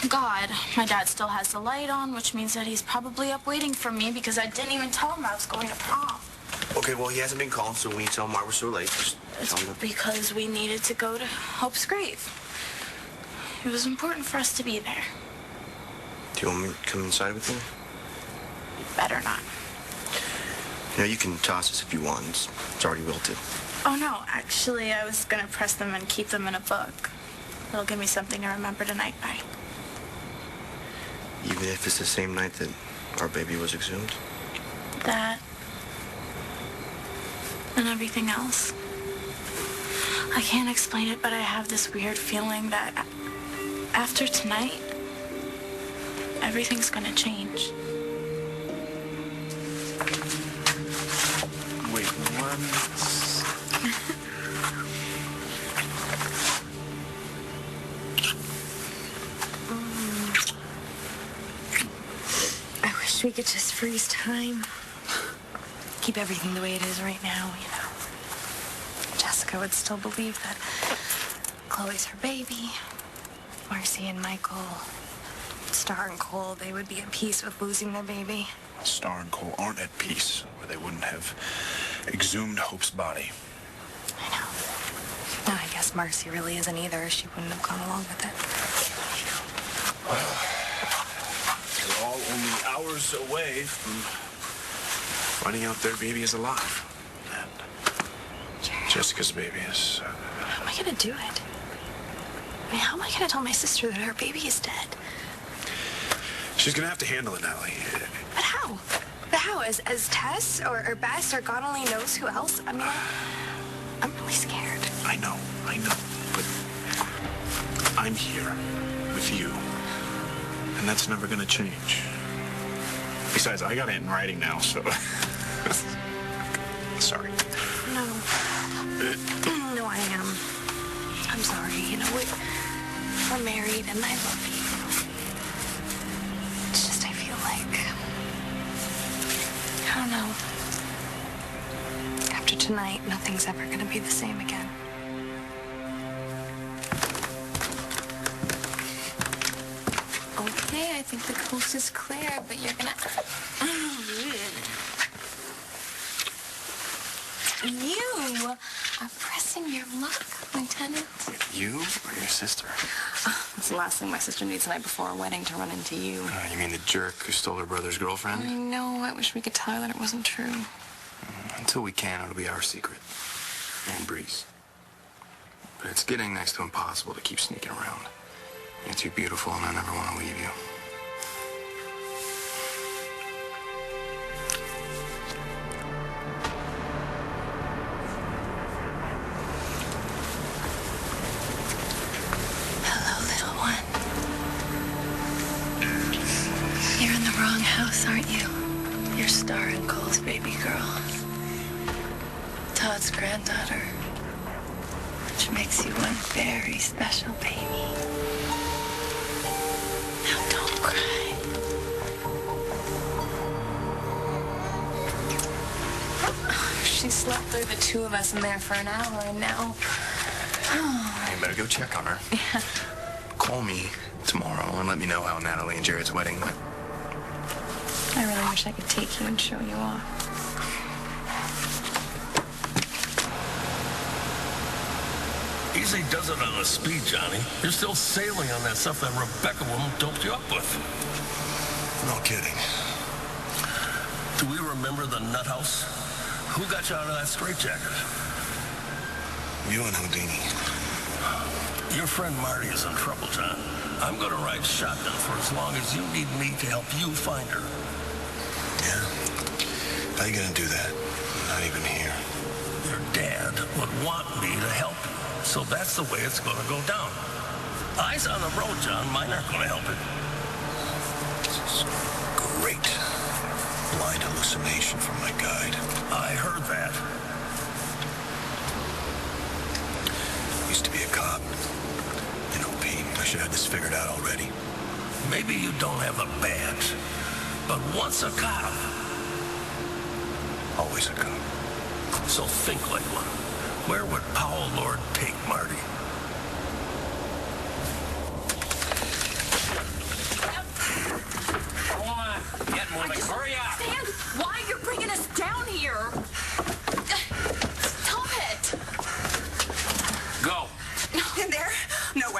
God, my dad still has the light on, which means that he's probably up waiting for me because I didn't even tell him I was going to prom. Okay, well, he hasn't been calling, so we need to tell him why we're so late. Just tell him because we needed to go to Hope's grave. It was important for us to be there. Do you want me to come inside with you? Better not. You know, you can toss us if you want. It's already wilted. Oh, no. Actually, I was going to press them and keep them in a book. It'll give me something to remember tonight by. Even if it's the same night that our baby was exhumed? That. And everything else. I can't explain it, but I have this weird feeling that after tonight, everything's gonna change. Wait, what? I wish we could just freeze time. Keep everything the way it is right now, you know. Jessica would still believe that Chloe's her baby. Marcy and Michael, Star and Cole, they would be at peace with losing their baby. Star and Cole aren't at peace, or they wouldn't have exhumed Hope's body. I know. No, I guess Marcy really isn't either. She wouldn't have gone along with it. They're all only hours away from finding out their baby is alive. And Jessica's baby is... How am I going to do it? I mean, how am I going to tell my sister that her baby is dead? She's going to have to handle it, Natalie. But how? But how? As Tess or Bess or God only knows who else? I mean, I'm really scared. I know. But I'm here with you. And that's never going to change. Besides, I got it in writing now, so... Sorry. No. No, I am. I'm sorry. You know, we're married and I love you. It's just I feel like... I don't know. After tonight, nothing's ever going to be the same again. Okay, I think the coast is clear, but you're gonna... You are pressing your luck, Lieutenant. You or your sister? That's the last thing my sister needs the night before our wedding, to run into you. You mean the jerk who stole her brother's girlfriend? I know. I wish we could tell her that it wasn't true. Until we can, it'll be our secret. And Bree's. But it's getting next to impossible to keep sneaking around. You're too beautiful, and I never want to leave you. Hello, little one. You're in the wrong house, aren't you? You're Star and Cole's baby girl. Todd's granddaughter. Which makes you one very special baby. Now don't cry. She slept through the two of us in there for an hour, and now... You better go check on her. Yeah. Call me tomorrow and let me know how Natalie and Jared's wedding went. I really wish I could take you and show you off. Easy does it on a speed, Johnny. You're still sailing on that stuff that Rebecca woman doped you up with. No kidding. Do we remember the nut house? Who got you out of that straitjacket? You and Houdini. Your friend Marty is in trouble, John. I'm going to ride shotgun for as long as you need me to help you find her. Yeah? How you gonna do that? Not even here. Your dad would want me to help you. So that's the way it's going to go down. Eyes on the road, John. Mine aren't going to help it. This is great. Blind hallucination from my guide. I heard that. Used to be a cop. You know, Pete, I should have this figured out already. Maybe you don't have a badge, but once a cop. Always a cop. So think like one. Where would Powell Lord take Marty?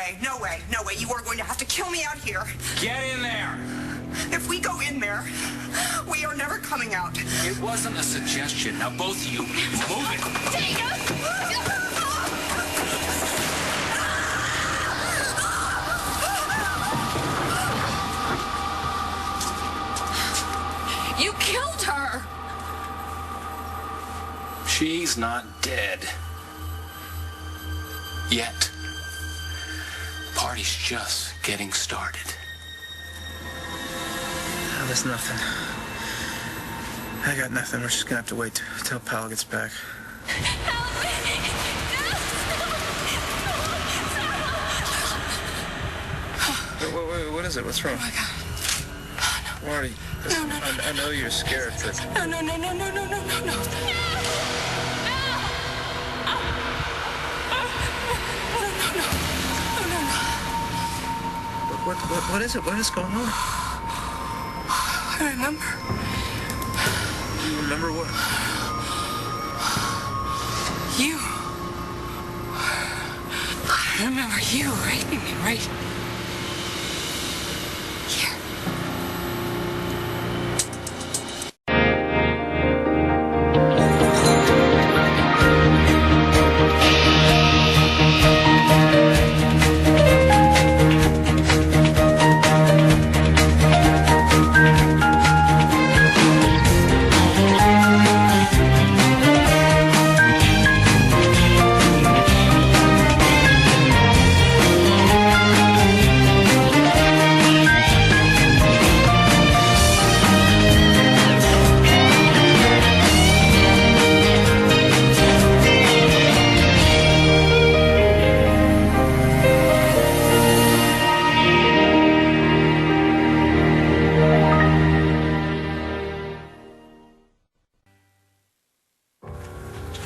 way, no way, no way. You are going to have to kill me out here. Get in there. If we go in there, we are never coming out. It wasn't a suggestion. Now both of you, move it. You killed her. She's not dead. Yet. Party's just getting started. No, there's nothing. I got nothing. We're just gonna have to wait till Pal gets back. Help me! Wait, what is it? What's wrong? Oh my God. Marty, listen, I know you're scared, but... No. What is it? What is going on? I remember. You remember what? You. I remember you raping me, right? Here.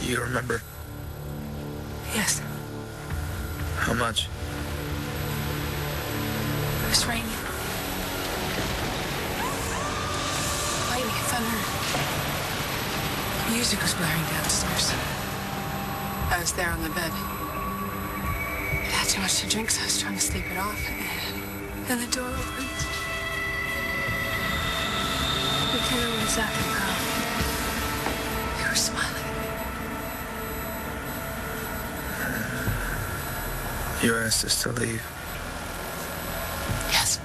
You remember? Yes. How much? It was raining. Lightning, thunder. Music was blaring downstairs. I was there on the bed. I had too much to drink, so I was trying to sleep it off. And then the door opened. We came in with Zach and Carl. They were smiling. You asked us to leave. Yes.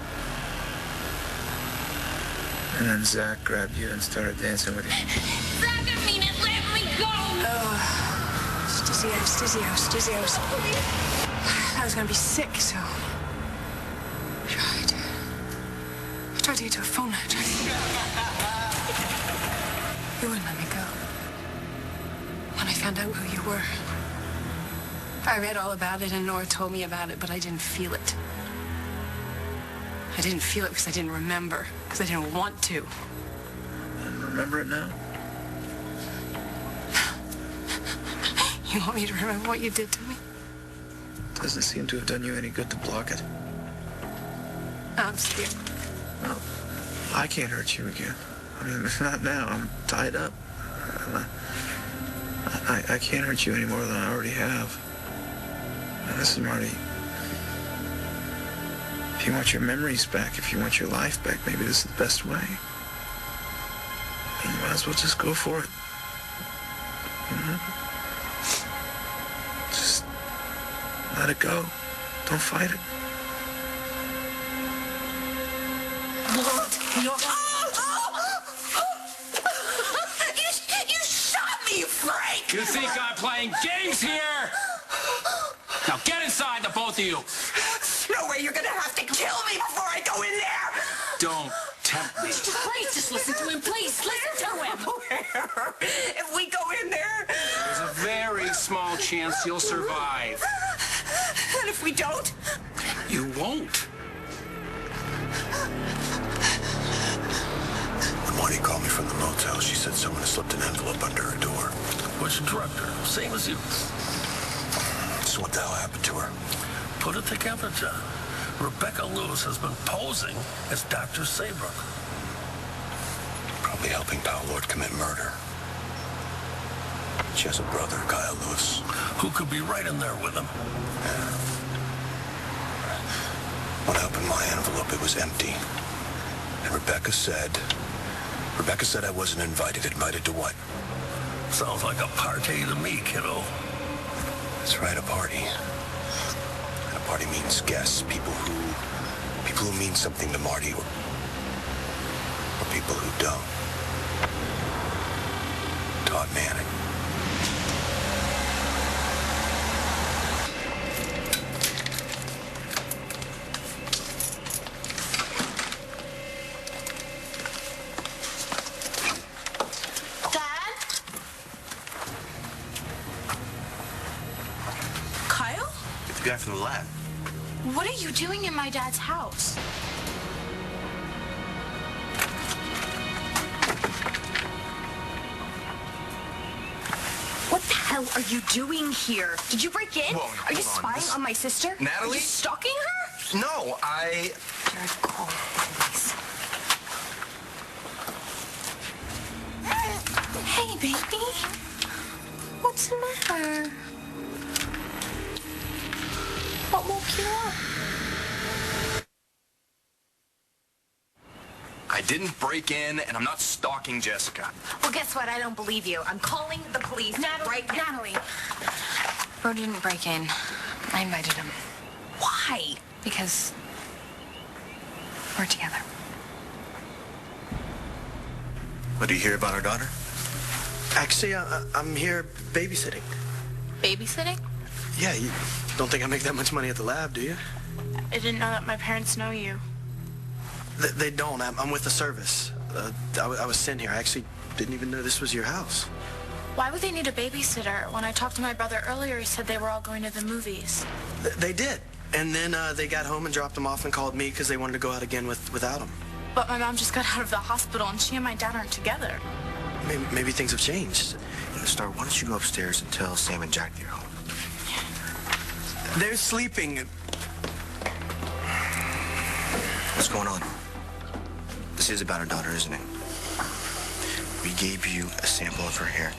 And then Zach grabbed you and started dancing with you. Zach, I mean it. Let me go. Stuzios. I was gonna be sick, so I tried to get to a phone. You wouldn't let me go. When I found out who you were, I read all about it and Nora told me about it, but I didn't feel it. I didn't feel it because I didn't remember, because I didn't want to. And remember it now? You want me to remember what you did to me? Doesn't seem to have done you any good to block it. I'm scared. Well, I can't hurt you again. I mean, not now. I'm tied up. I can't hurt you any more than I already have. And listen, Marty. If you want your memories back, if you want your life back, maybe this is the best way. And you might as well just go for it. You know? Just let it go. Don't fight it. You shot me, you freak! You think I'm playing games here? Now get inside, the both of you. No way, you're gonna have to kill me before I go in there! Don't tempt me. Please, just listen to him. Please, listen to him. Where? If we go in there... There's a very small chance you'll survive. And if we don't? You won't. When Marty called me from the motel, she said someone had slipped an envelope under her door. Which drugged her, same as you. So what the hell happened to her? Put it together, John. Rebecca Lewis has been posing as Dr. Saybrook. Probably helping Pal Lord commit murder. She has a brother, Kyle Lewis. Who could be right in there with him. When I opened my envelope, it was empty. And Rebecca said I wasn't invited. Invited to what? Sounds like a party to me, kiddo. That's right, a party. And a party means guests, people who mean something to Marty, or people who don't. Todd Manning. Guy from the lab. What are you doing in my dad's house? What the hell are you doing here? Did you break in? Whoa, are you spying on my sister? Natalie? Are you stalking her? No, Jared, call police. Hey, baby. What's the matter? What woke you up? I didn't break in, and I'm not stalking Jessica. Well, guess what? I don't believe you. I'm calling the police right now. Natalie. Bro didn't break in. I invited him. Why? Because we're together. What, do you hear about our daughter? Actually, I'm here babysitting. Babysitting? Yeah, you don't think I make that much money at the lab, do you? I didn't know that my parents know you. They don't. I'm with the service. I was sent here. I actually didn't even know this was your house. Why would they need a babysitter? When I talked to my brother earlier, he said they were all going to the movies. They did. And then they got home and dropped him off and called me because they wanted to go out again without him. But my mom just got out of the hospital, and she and my dad aren't together. Maybe things have changed. Star, why don't you go upstairs and tell Sam and Jack they're home? They're sleeping. What's going on? This is about our daughter, isn't it? We gave you a sample of her hair.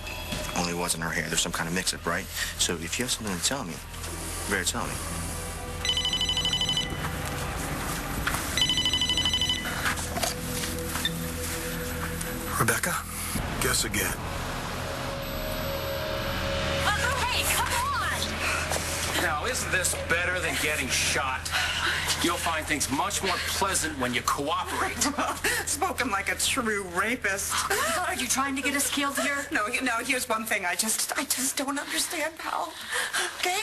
Only wasn't her hair. There's some kind of mix-up, right? So if you have something to tell me, you better tell me. Rebecca, guess again. Hey, come on! Now, isn't this better than getting shot? You'll find things much more pleasant when you cooperate. Spoken like a true rapist. Are you trying to get us killed here? No, here's one thing I just don't understand, pal. Okay?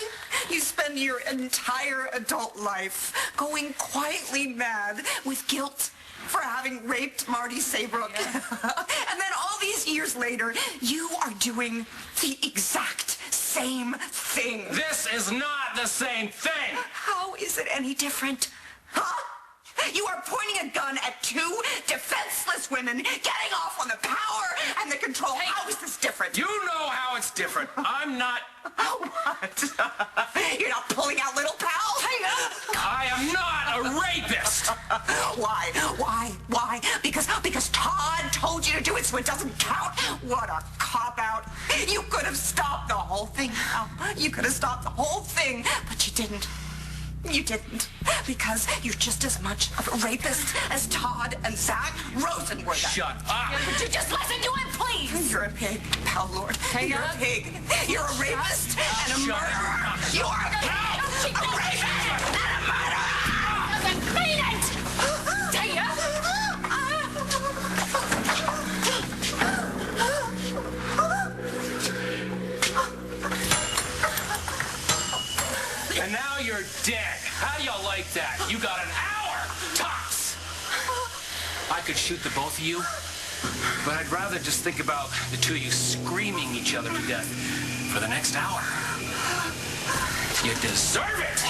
You spend your entire adult life going quietly mad with guilt for having raped Marty Saybrook. And then all these years later, you are doing the exact same thing. This is not the same thing. How is it any different? Huh? You are pointing a gun at two defenseless women, getting off on the power and the control. Hey, how is this different? You know how it's different. I'm not... What? You're not pulling out little pal? I am not a rapist. Why? Because Todd told you to do it, so it doesn't count? What a cop-out. You could have stopped the whole thing, pal. You could have stopped the whole thing, but you didn't. You didn't, because you're just as much of a rapist as Todd and Zach Rosen were. Shut up. Would you just listen to him, please? You're a pig, pal Lord. You're a pig. You're a rapist and a murderer. You are a pig, a rapist and a murderer. Doesn't mean it! Taya! And now you're dead. How do you like that? You got an hour, tops. I could shoot the both of you, but I'd rather just think about the two of you screaming each other to death for the next hour. You deserve it.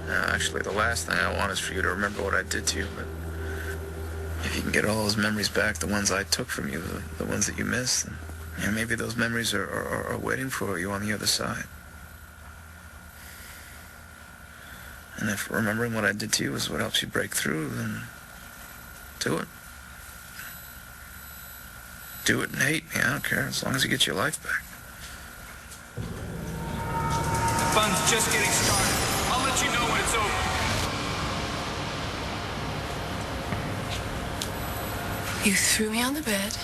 Actually, the last thing I want is for you to remember what I did to you, but if you can get all those memories back, the ones I took from you, the ones that you missed, then maybe those memories are waiting for you on the other side. And if remembering what I did to you is what helps you break through, then do it. Do it and hate me, I don't care, as long as you get your life back. The fun's just getting started. I'll let you know when it's over. You threw me on the bed.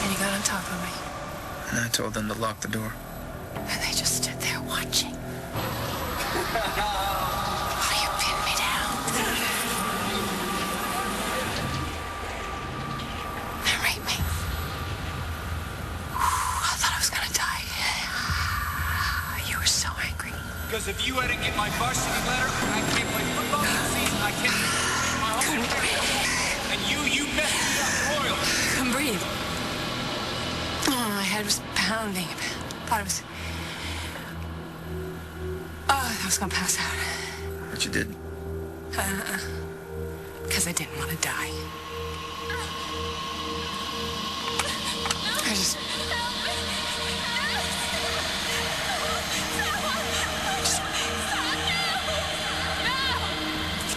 And you got on top of me. And I told them to lock the door. And they just stood there watching. Oh, you pinned me down. And raped me. I thought I was gonna die. You were so angry. Because if you hadn't get my varsity letter, I can't play football this season. I can't finish my Couldn't homework. breathe. And you messed me up royally. Couldn't breathe. Oh, my head was pounding. Thought it was... I was gonna pass out. But you didn't. Because I didn't want to die. I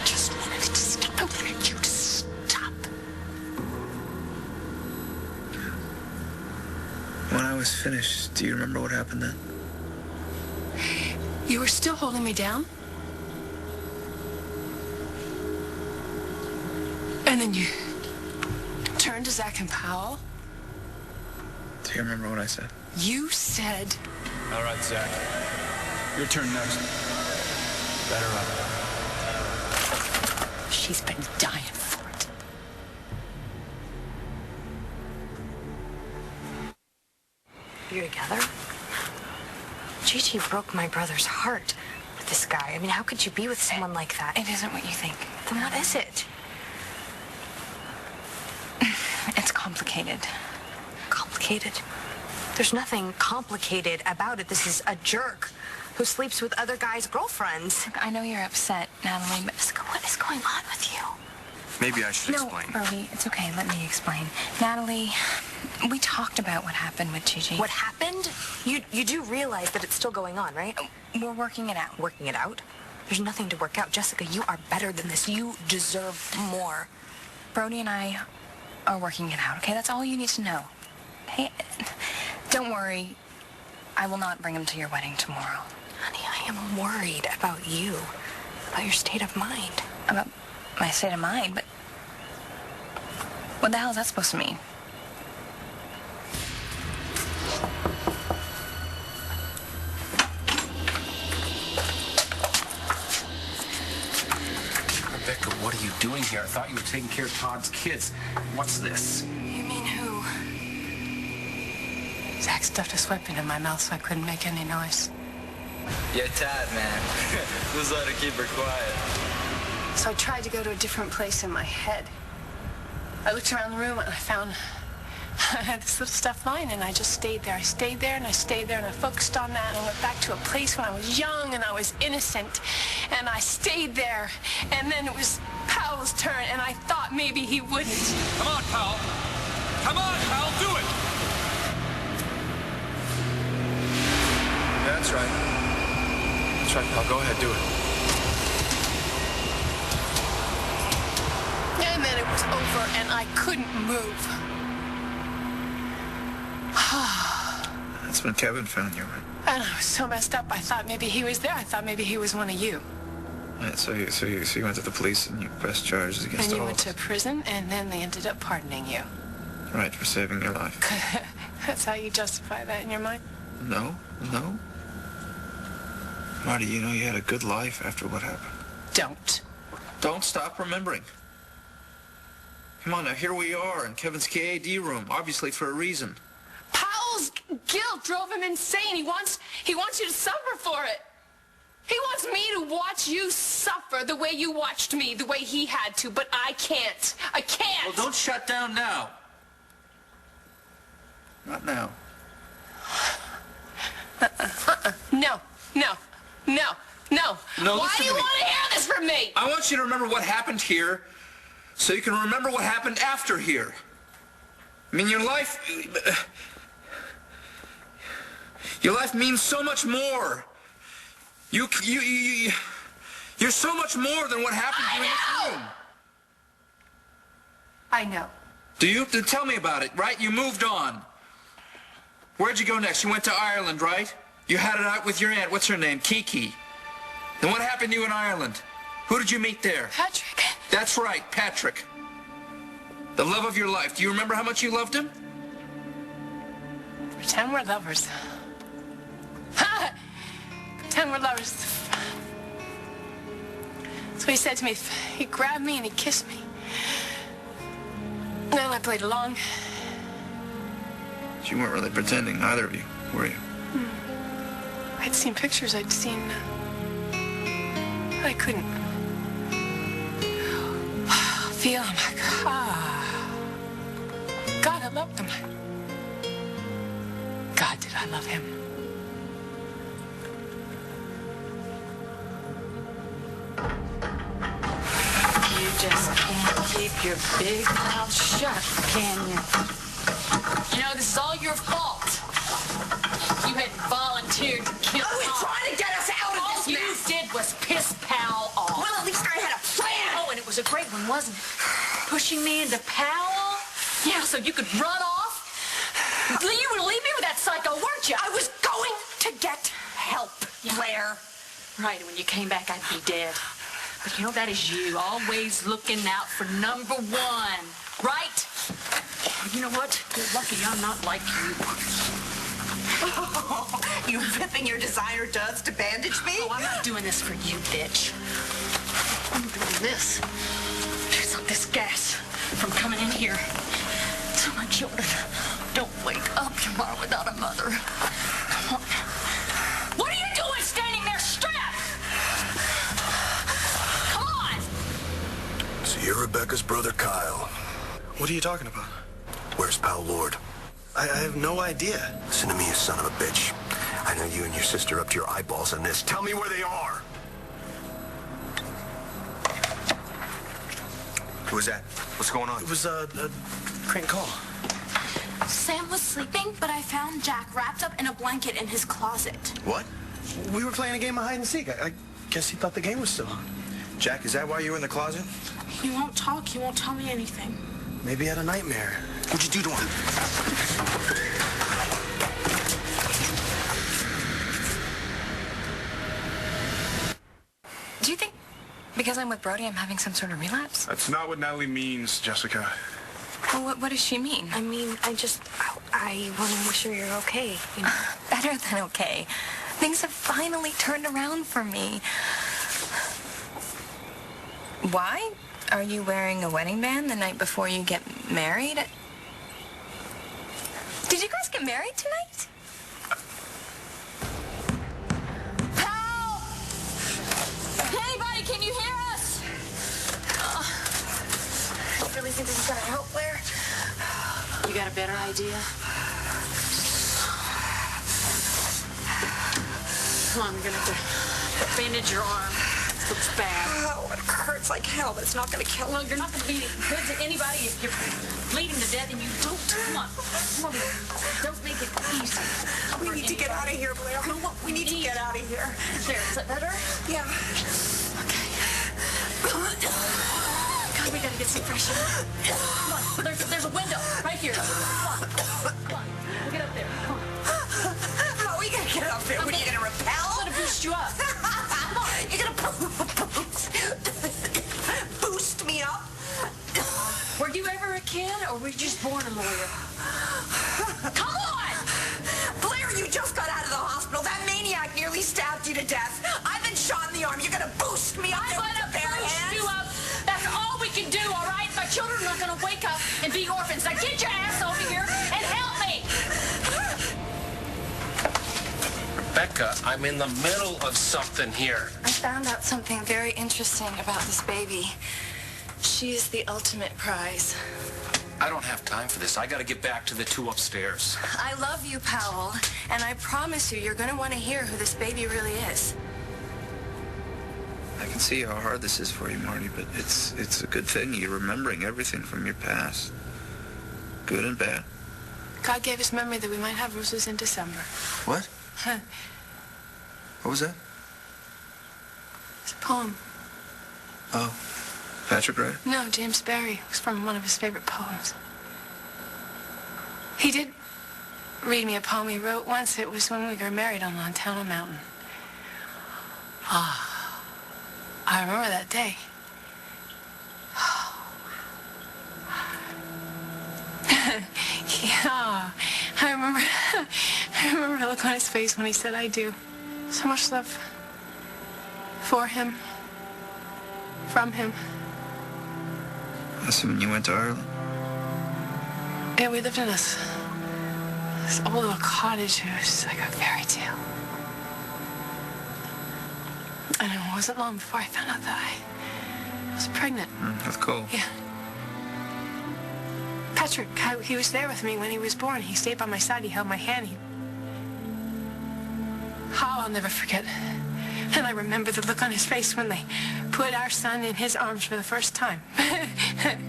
just wanted it to stop. I wanted you to stop. When I was finished, do you remember what happened then? You were still holding me down? And then you turned to Zach and Powell? Do you remember what I said? You said... All right, Zach. Your turn next. Better up. She's been dying for it. You're together? Gigi broke my brother's heart with this guy. I mean, how could you be with someone like that? It isn't what you think. Then what is it? It's complicated. Complicated? There's nothing complicated about it. This is a jerk who sleeps with other guys' girlfriends. Look, I know you're upset, Natalie, but What is going on with you? Maybe I should explain. No, Brody, it's okay. Let me explain. Natalie, we talked about what happened with Gigi. What happened? You do realize that it's still going on, right? We're working it out. Working it out? There's nothing to work out. Jessica, you are better than this. You deserve more. Brody and I are working it out, okay? That's all you need to know. Okay? Don't worry. I will not bring him to your wedding tomorrow. Honey, I am worried about you, about your state of mind. About my state of mind, but what the hell is that supposed to mean? Rebecca, what are you doing here? I thought you were taking care of Todd's kids. What's this? You mean who? Zach stuffed a weapon in my mouth so I couldn't make any noise. Yeah, Tad, man. Just let her keep her quiet. So I tried to go to a different place in my head. I looked around the room and I found I had this little stuffed lion, and I just stayed there. I stayed there and I stayed there and I focused on that, and I went back to a place when I was young and I was innocent, and I stayed there. And then it was Powell's turn, and I thought maybe he wouldn't. Come on, Powell. Come on, Powell, do it. Yeah, that's right. That's right, pal. Go ahead, do it. And then it was over, and I couldn't move. That's when Kevin found you, right? And I was so messed up, I thought maybe he was there. I thought maybe he was one of you. Yeah, so you went to the police and you pressed charges against And you all went of us. to prison, and then they ended up pardoning you. Right, for saving your life. That's how you justify that in your mind? No. Marty, you know you had a good life after what happened. Don't stop remembering. Come on, now here we are in Kevin's KAD room, obviously for a reason. Powell's guilt drove him insane. He wants you to suffer for it. He wants me to watch you suffer the way you watched me, the way he had to, but I can't. I can't. Well, don't shut down now. Not now. Now Why listen do you to me. want to hear this from me? I want you to remember what happened here so you can remember what happened after here. I mean, your life means so much more. You're so much more than what happened to you in this room. I know. Do you? Then tell me about it, right? You moved on. Where'd you go next? You went to Ireland, right? You had it out with your aunt. What's her name? Kiki. Then what happened to you in Ireland? Who did you meet there? Patrick. That's right, Patrick. The love of your life. Do you remember how much you loved him? Pretend we're lovers. Ha! Pretend we're lovers. That's what he said to me. He grabbed me and he kissed me. And then I played along. You weren't really pretending, either of you, were you? I'd seen pictures. I'd seen... I couldn't feel him. God, I loved him. God, did I love him. You just can't keep your big mouth shut, can you? You know, this is all your fault. You had volunteered to kill I was Tom. trying to get us out of this All you mess. did was piss Pal off. Well, at least I had a plan. Oh, and it was a great one, wasn't it? Pushing me into Powell? Yeah, so you could run off? You would leave me with that psycho, weren't you? I was going to get help, Blair. Right, and when you came back, I'd be dead. But you know, that is you, always looking out for number one, right? You know what? You're lucky I'm not like you. You ripping your designer duds to bandage me? Oh, I'm not doing this for you, bitch. I'm doing this to stop this gas from coming in here. So my children don't wake up tomorrow without a mother. Come on. What are you doing standing there strapped? Come on! So you're Rebecca's brother, Kyle. What are you talking about? Where's Pal Lord? I have no idea. Listen to me, you son of a bitch. I know you and your sister are up to your eyeballs in this. Tell me where they are. Who was that? What's going on? It was a crank call. Sam was sleeping, but I found Jack wrapped up in a blanket in his closet. What? We were playing a game of hide and seek. I guess he thought the game was still on. Jack, is that why you were in the closet? He won't talk. He won't tell me anything. Maybe he had a nightmare. What'd you do to him? Do you think because I'm with Brody, I'm having some sort of relapse? That's not what Natalie means, Jessica. Well, what does she mean? I mean, I want to make sure you're okay. You know? Better than okay. Things have finally turned around for me. Why? Are you wearing a wedding band the night before you get married? Did you guys get married tonight? Pal! Anybody, can you hear us? I really think this is gonna help, Blair. You got a better idea? Come on, we're gonna have to bandage your arm. This looks bad. Oh, it hurts like hell, but it's not going to kill Well, him. you're not going to be good to anybody if you're bleeding to death and you don't. Come on. Come on. Don't make it easy. We need to get out of here, Blair. No, what We need to get out of here. There, is that better? Yeah. God, we gotta get some fresh air. Come on, there's a window right here. Come on. We'll get up there. Come on. How are we going to get up there? What, are you going to repel? I'm gonna boost you up. Come on. You're going to boost me up? Were you ever a kid, or were you just born a lawyer? Come on! Blair, you just got out of the hospital. That maniac nearly stabbed you to death. I've been shot in the arm. You're going to boost me up? I'm gonna boost you up. That's all we can do, all right? My children are not gonna wake up and be orphans. Now get your ass over here and help me! Rebecca, I'm in the middle of something here. I found out something very interesting about this baby. She is the ultimate prize. I don't have time for this. I gotta get back to the two upstairs. I love you, Powell, and I promise you, you're going to want to hear who this baby really is. I can see how hard this is for you, Marty, but it's a good thing you're remembering everything from your past. Good and bad. God gave us memory that we might have roses in December. What? Huh. What was that? It's a poem. Oh. Patrick Wright? No, James Barrie. It was from one of his favorite poems. He did read me a poem he wrote once. It was when we were married on Montana Mountain. Ah, I remember that day. Yeah, I remember the look on his face when he said I do. So much love for him, from him. That's when you went to Ireland? Yeah, we lived in this old little cottage. It was like a fairy tale. And it wasn't long before I found out that I was pregnant. With Cole? Yeah. Patrick, he was there with me when he was born. He stayed by my side. He held my hand. I'll never forget. And I remember the look on his face when they put our son in his arms for the first time. And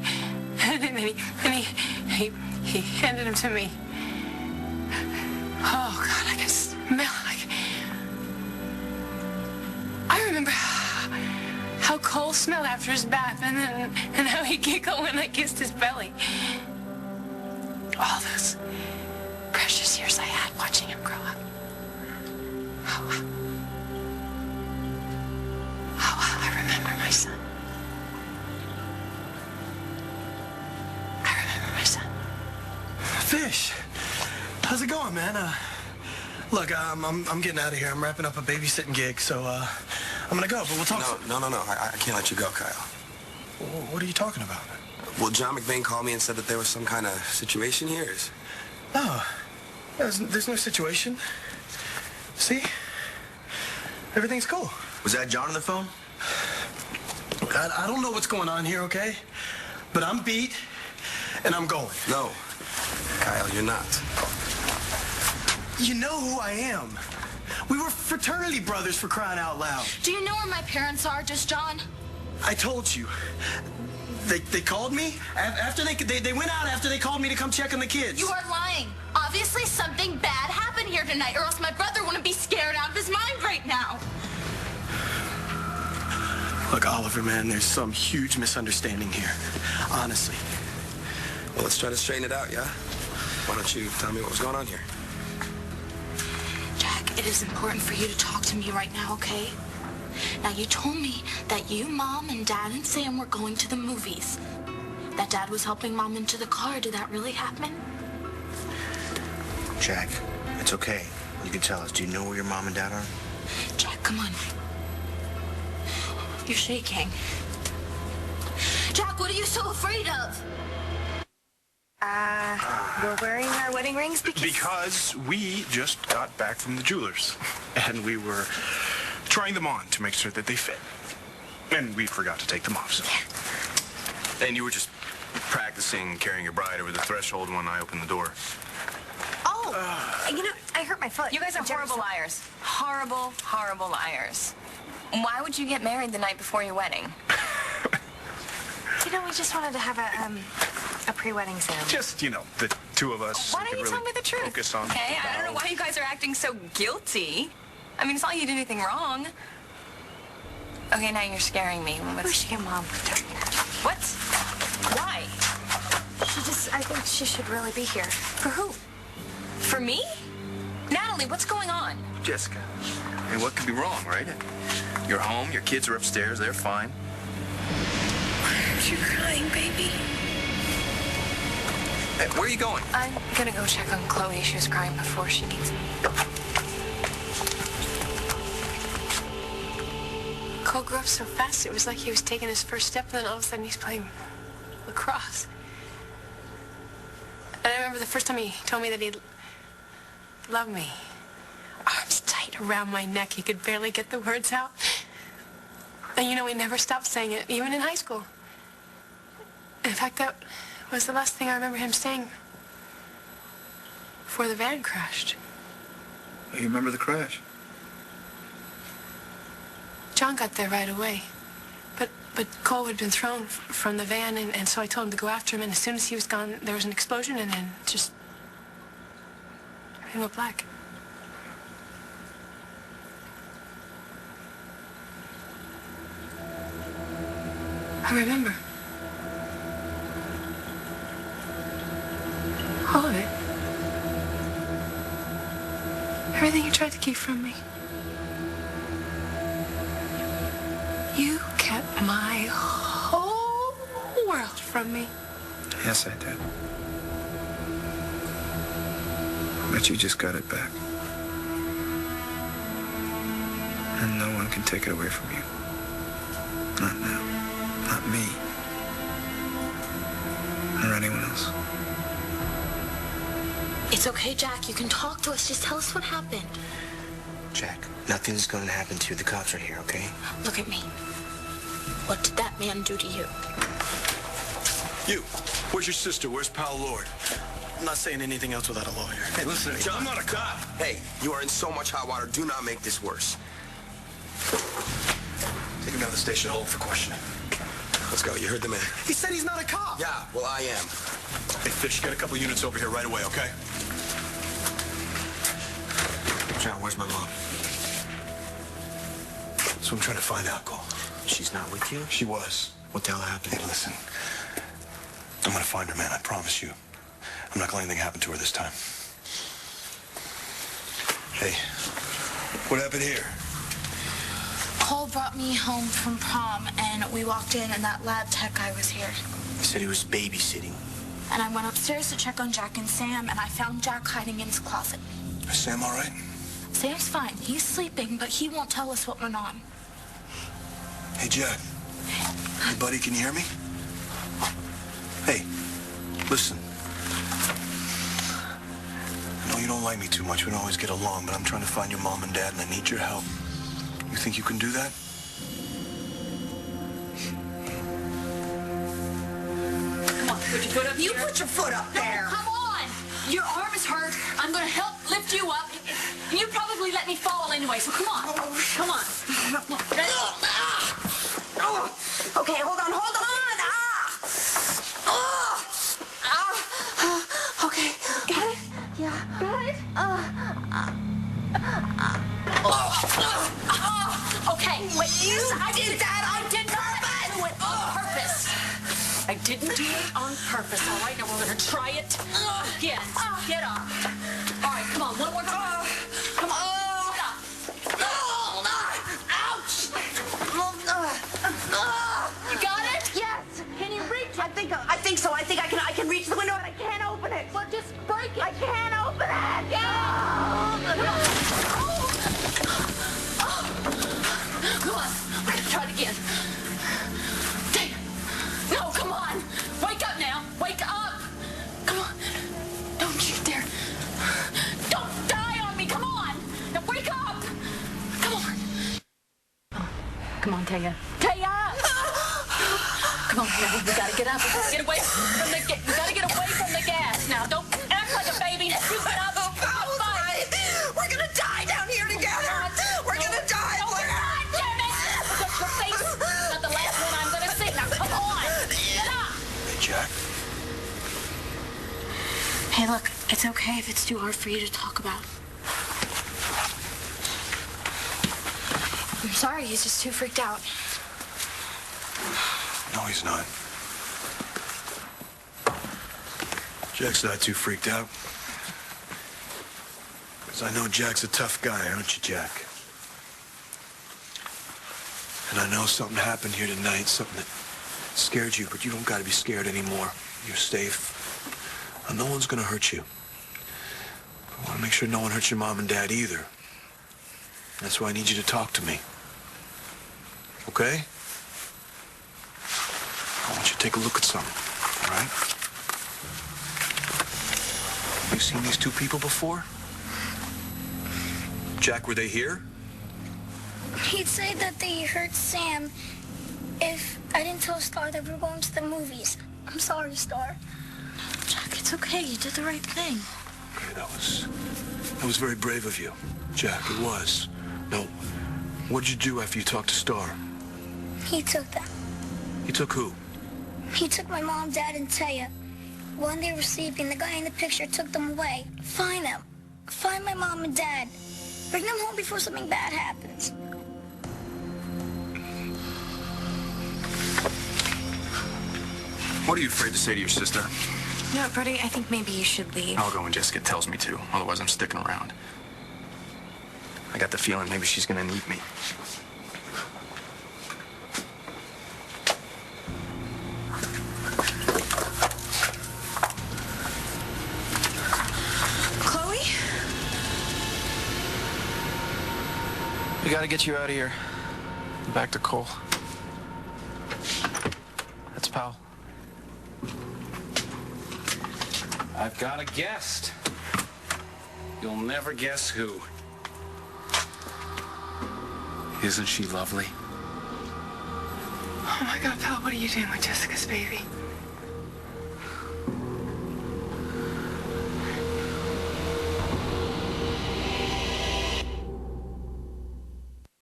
then he handed him to me. Oh, God, I can smell like... I remember how Cole smelled after his bath and how he giggled when I kissed his belly. All those precious years I had watching him grow up. I remember my son. I remember my son. Fish, how's it going, man? Look, I'm getting out of here. I'm wrapping up a babysitting gig, so I'm gonna go. But we'll talk. No. I can't let you go, Kyle. What are you talking about? Well, John McBain called me and said that there was some kind of situation here. No, there's no situation. See, everything's cool. Was that John on the phone? I don't know what's going on here, okay? But I'm beat, and I'm going. No, Kyle, you're not. You know who I am. We were fraternity brothers, for crying out loud. Do you know where my parents are, just John? I told you. They called me after they went out after they called me to come check on the kids. You are lying. Obviously something bad happened here tonight, or else my brother wouldn't be scared out of his mind right now. Look, Oliver, man, there's some huge misunderstanding here. Honestly. Well, let's try to straighten it out, yeah? Why don't you tell me what was going on here? Jack, it is important for you to talk to me right now, okay? Now, you told me that you, Mom, and Dad, and Sam were going to the movies. That Dad was helping Mom into the car. Did that really happen? Jack, it's okay. You can tell us. Do you know where your mom and dad are? Jack, come on. You're shaking. Jack, what are you so afraid of? We're wearing our wedding rings because we just got back from the jewelers. And we were trying them on to make sure that they fit. And we forgot to take them off, so. And you were just practicing carrying your bride over the threshold when I opened the door. Oh, you know, I hurt my foot. You guys are horrible liars. Horrible, horrible liars. Why would you get married the night before your wedding? You know, we just wanted to have a pre-wedding ceremony. Just, you know, the two of us. Why don't you tell me the truth? Focus on okay, I don't know why you guys are acting so guilty. I mean, it's not like you did anything wrong. Okay, now you're scaring me. We should get Mom. What? Why? I think she should really be here. For who? For me? Natalie, what's going on? Jessica, I mean, what could be wrong, right? You're home, your kids are upstairs, they're fine. Why aren't you crying, baby? Hey, where are you going? I'm gonna go check on Chloe. She was crying before. She needs me. Cole grew up so fast, it was like he was taking his first step, and then all of a sudden he's playing lacrosse. And I remember the first time he told me that he'd love me. Arms tight around my neck. He could barely get the words out. And you know, he never stopped saying it, even in high school. In fact, that was the last thing I remember him saying before the van crashed. You remember the crash? John got there right away. But Cole had been thrown from the van, and so I told him to go after him, and as soon as he was gone, there was an explosion, and then just everything went black. I remember. All of it. Everything you tried to keep from me. You kept my whole world from me. Yes, I did. But you just got it back. And no one can take it away from you. Not now. Not me. Or anyone else. It's okay, Jack. You can talk to us. Just tell us what happened. Jack, nothing's going to happen to you. The cops are here, okay? Look at me. What did that man do to you? You, where's your sister? Where's Pal Lord? I'm not saying anything else without a lawyer. Hey, listen, John, I'm not a cop. Hey, you are in so much hot water. Do not make this worse. Take him down to the station, hold for questioning. Let's go. You heard the man. He said he's not a cop. Yeah, well, I am. Hey, Fish, get a couple units over here right away, okay? John, where's my mom? That's what I'm trying to find out, Cole. She's not with you? She was. What the hell happened? Hey, listen. I'm gonna find her, man. I promise you. I'm not gonna let anything happen to her this time. Hey, what happened here? Cole brought me home from prom, and we walked in, and that lab tech guy was here. He said he was babysitting. And I went upstairs to check on Jack and Sam, and I found Jack hiding in his closet. Is Sam all right? Sam's fine. He's sleeping, but he won't tell us what went on. Hey, Jack. Hey, buddy, can you hear me? Hey, listen. I know you don't like me too much. We don't always get along, but I'm trying to find your mom and dad, and I need your help. You think you can do that? Come on, put your foot up. You put your foot up there. No, come on. Your arm is hurt. I'm going to help lift you up. And you probably let me fall anyway, so come on. Come on. Ready? Okay, hold on. Okay. Got it? Yeah. Got it? Okay, wait. I did that. I did not do it on purpose. I didn't do it on purpose. All right, now we're going to try it again. Get up. All right, come on. One more time. Come on. Get up. Ouch. You got it? Yes. Can you reach it? I think so. I think I can reach the window, but I can't open it. Well, just break it. I can't open it. Come on. We're going to try it again. No, come on. Wake up now. Wake up. Come on. Don't you dare. Don't die on me. Come on. Now wake up. Come on. Come on, Taya. Taya! Come on, now. We gotta get up. We gotta get away from the gas. We gotta get away from the gas. Now, don't act like a baby. Now, you get up. We're gonna die down here together. We're gonna die. No, we're not. Damn it. Look, your face is not the last one I'm gonna see. Now, come on. Get up. Hey, Jack. Hey, look, it's okay if it's too hard for you to talk about. I'm sorry, he's just too freaked out. No, he's not. Jack's not too freaked out. Because I know Jack's a tough guy, aren't you, Jack? And I know something happened here tonight, something that scared you, but you don't got to be scared anymore. You're safe. And no one's going to hurt you. I want to make sure no one hurts your mom and dad either. That's why I need you to talk to me. Okay? I want you to take a look at something, all right? Have you seen these two people before? Jack, were they here? He'd say that they hurt Sam if I didn't tell Star that we were going to the movies. I'm sorry, Star. Jack, it's okay. You did the right thing. Okay, that was very brave of you, Jack. It was. No, What'd you do after you talked to Star? He took them. He took who? He took my mom, dad, and Taya. When they were sleeping, the guy in the picture took them away. Find them. Find my mom and dad. Bring them home before something bad happens. What are you afraid to say to your sister? No, Brody, I think maybe you should leave. I'll go when Jessica tells me to. Otherwise, I'm sticking around. I got the feeling maybe she's gonna need me. Chloe? We gotta get you out of here. Back to Cole. That's Powell. I've got a guest. You'll never guess who. Isn't she lovely? Oh my God, Pal, what are you doing with Jessica's baby?